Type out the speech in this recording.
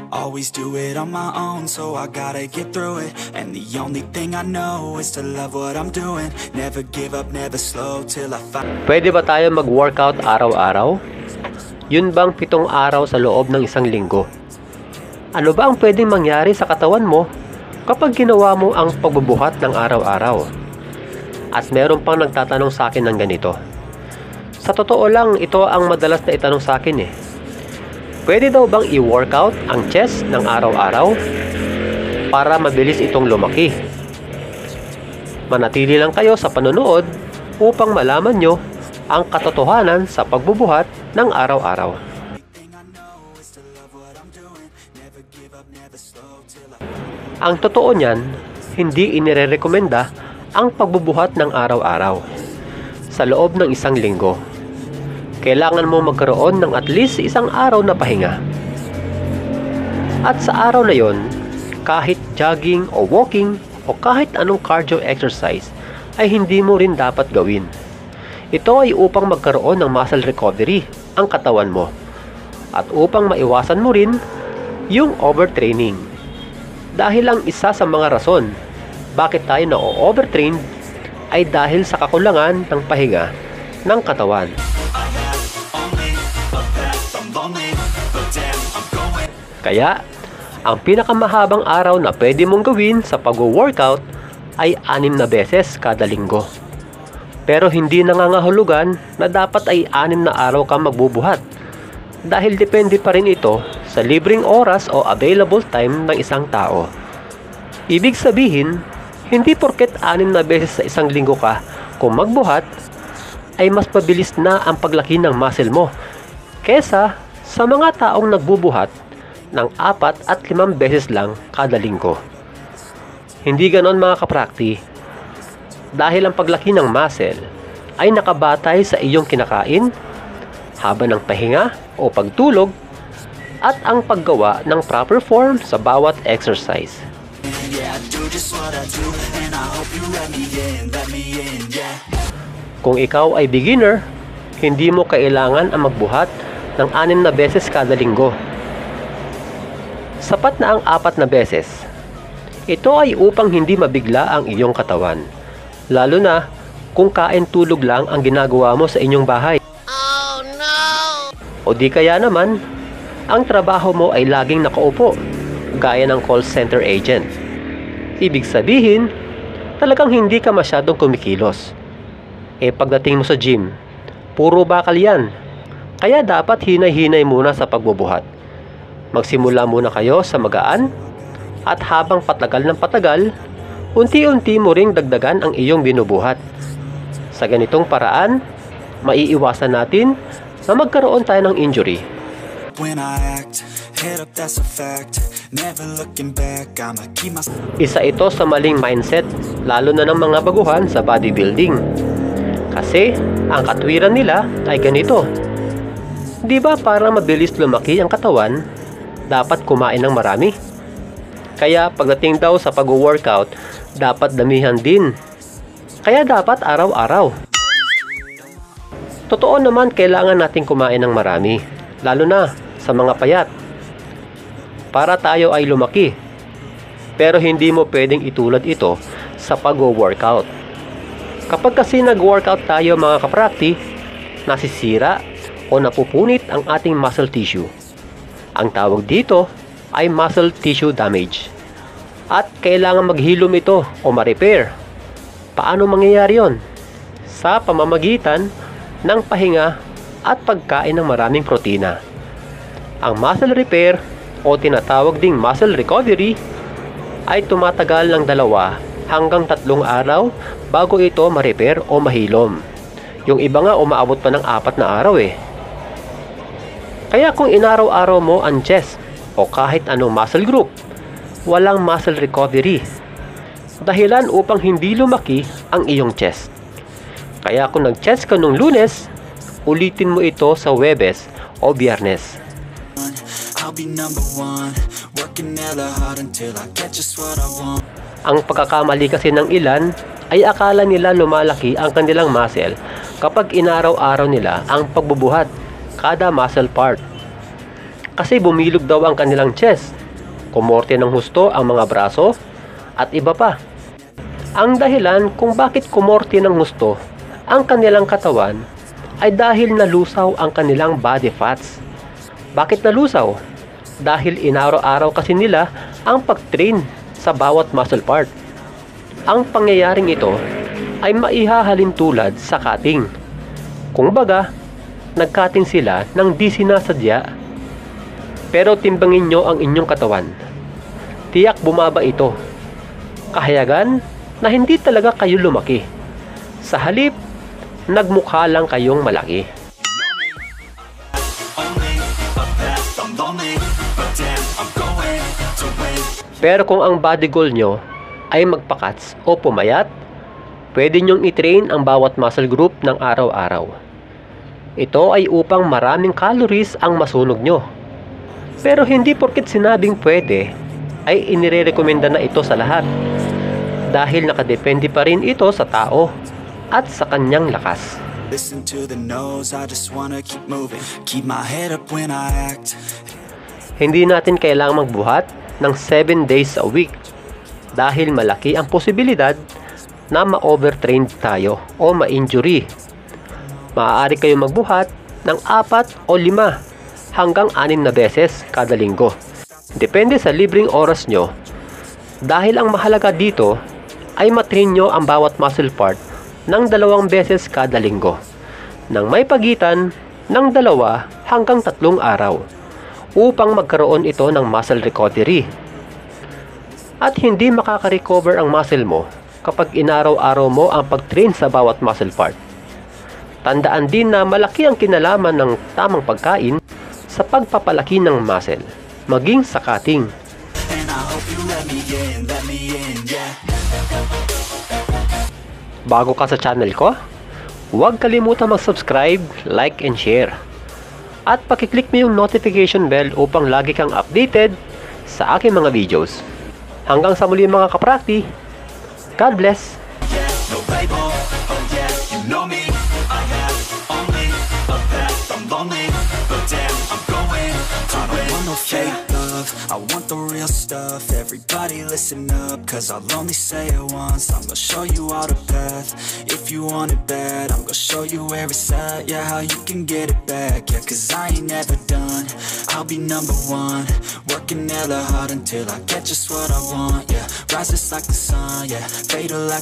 Always do it on my own, so I gotta get through it. And the only thing I know is to love what I'm doing. Never give up, never slow till I find. Pwede ba tayo mag-workout araw-araw? Yun bang 7 araw sa loob ng isang linggo? Ano ba ang pwedeng mangyari sa katawan mo kapag ginawa mo ang pagbubuhat ng araw-araw? At meron pang nagtatanong sa akin ng ganito. Sa totoo lang, ito ang madalas na itanong sa akin eh. Pwede daw bang i-workout ang chest ng araw-araw para mabilis itong lumaki? Manatili lang kayo sa panonood upang malaman nyo ang katotohanan sa pagbubuhat ng araw-araw. Ang totoo niyan, hindi inirerekomenda ang pagbubuhat ng araw-araw sa loob ng isang linggo. Kailangan mo magkaroon ng at least 1 araw na pahinga. At sa araw na yon, kahit jogging o walking o kahit anong cardio exercise ay hindi mo rin dapat gawin. Ito ay upang magkaroon ng muscle recovery ang katawan mo at upang maiwasan mo rin yung overtraining. Dahil ang isa sa mga rason bakit tayo na-overtrain ay dahil sa kakulangan ng pahinga ng katawan. Kaya, ang pinakamahabang araw na pwede mong gawin sa pag-workout ay 6 na beses kada linggo. Pero hindi nangangahulugan na dapat ay 6 na araw ka magbubuhat dahil depende pa rin ito sa libreng oras o available time ng isang tao. Ibig sabihin, hindi porket 6 na beses sa isang linggo ka kung magbuhat ay mas mabilis na ang paglaki ng muscle mo kesa sa mga taong nagbubuhat ng 4 at 5 beses lang kada linggo. Hindi ganon mga kaprakti. Dahil ang paglaki ng muscle ay nakabatay sa iyong kinakain, haba ng pahinga o pagtulog, at ang paggawa ng proper form sa bawat exercise. Kung ikaw ay beginner, hindi mo kailangan ang magbuhat ng 6 na beses kada linggo. Sapat na ang 4 na beses. Ito ay upang hindi mabigla ang iyong katawan, lalo na kung kain-tulog lang ang ginagawa mo sa inyong bahay. Oh no! O di kaya naman, ang trabaho mo ay laging nakaupo, gaya ng call center agent. Ibig sabihin, talagang hindi ka masyadong kumikilos. Pagdating mo sa gym, puro bakal yan. Kaya dapat hinay-hinay muna sa pagbubuhat. Magsimula muna kayo sa magaan, at habang patagal ng patagal, unti-unti mo ring dagdagan ang iyong binubuhat. Sa ganitong paraan, maiiwasan natin na magkaroon tayo ng injury. Isa ito sa maling mindset, lalo na ng mga baguhan sa bodybuilding. Kasi ang katwiran nila ay ganito. Di ba para mabilis lumaki ang katawan, dapat kumain ng marami? Kaya pagdating daw sa pag-workout, dapat damihan din. Kaya dapat araw-araw. Totoo naman kailangan nating kumain ng marami, lalo na sa mga payat, para tayo ay lumaki. Pero hindi mo pwedeng itulad ito sa pag-workout. Kapag kasi nag-workout tayo mga kaprakti, nasisira o napupunit ang ating muscle tissue. Ang tawag dito ay muscle tissue damage. At kailangan maghilom ito o ma-repair. Paano mangyayari yon? Sa pamamagitan ng pahinga at pagkain ng maraming protina. Ang muscle repair o tinatawag ding muscle recovery ay tumatagal ng 2 hanggang 3 araw bago ito ma-repair o mahilom. Yung iba nga umaabot pa ng 4 na araw eh. Kaya kung inaraw-araw mo ang chest o kahit anong muscle group, walang muscle recovery. Dahilan upang hindi lumaki ang iyong chest. Kaya kung nag-chest ka nung Lunes, ulitin mo ito sa Huwebes o Biyernes. Ang pagkakamali kasi ng ilan ay akala nila lumalaki ang kanilang muscle kapag inaraw-araw nila ang pagbubuhat kada muscle part. Kasi bumilog daw ang kanilang chest kumorte ng husto ang mga braso, at iba pa. Ang dahilan kung bakit kumorte ng husto ang kanilang katawan ay dahil nalusaw ang kanilang body fats. Bakit nalusaw? Dahil inaraw-araw kasi nila ang pag-train sa bawat muscle part. Ang pangyayaring ito ay maihahalin tulad sa cutting. Kung baga, nag-cutting sila ng di sinasadya. Pero timbangin nyo ang inyong katawan. Tiyak bumaba ito. Kahayagan na hindi talaga kayo lumaki. Sa halip, nagmukha lang kayong malaki. Pero kung ang body goal nyo ay magpakats o pumayat, pwede nyong i-train ang bawat muscle group ng araw-araw. Ito ay upang maraming calories ang masunog nyo. Pero hindi porket sinabing pwede, ay inirekomenda na ito sa lahat. Dahil nakadepende pa rin ito sa tao at sa kanyang lakas. Listen to the no's, I just wanna keep moving. Keep my head up when I act. Hindi natin kailangang magbuhat ng 7 days a week dahil malaki ang posibilidad na ma-overtrain tayo o ma-injury. Maaari kayong magbuhat ng 4 o 5 hanggang 6 na beses kada linggo. Depende sa libreng oras nyo. Dahil ang mahalaga dito ay matrain nyo ang bawat muscle part ng 2 beses kada linggo, nang may pagitan ng 2 hanggang 3 araw, upang magkaroon ito ng muscle recovery. At hindi makaka-recover ang muscle mo kapag inaraw-araw mo ang pag-train sa bawat muscle part. Tandaan din na malaki ang kinalaman ng tamang pagkain sa pagpapalaki ng muscle, maging sa cutting. Bago ka sa channel ko, huwag kalimutan mag-subscribe, like, and share. At pakiclick mo yung notification bell upang lagi kang updated sa aking mga videos. Hanggang sa muli mga kaprakti, God bless! I want the real stuff, everybody listen up, cause I'll only say it once. I'm gonna show you all the path, if you want it bad, I'm gonna show you where it's at, yeah, how you can get it back, yeah, cause I ain't never done, I'll be #1, working hella hard until I get just what I want, yeah, rises like the sun, yeah, fatal like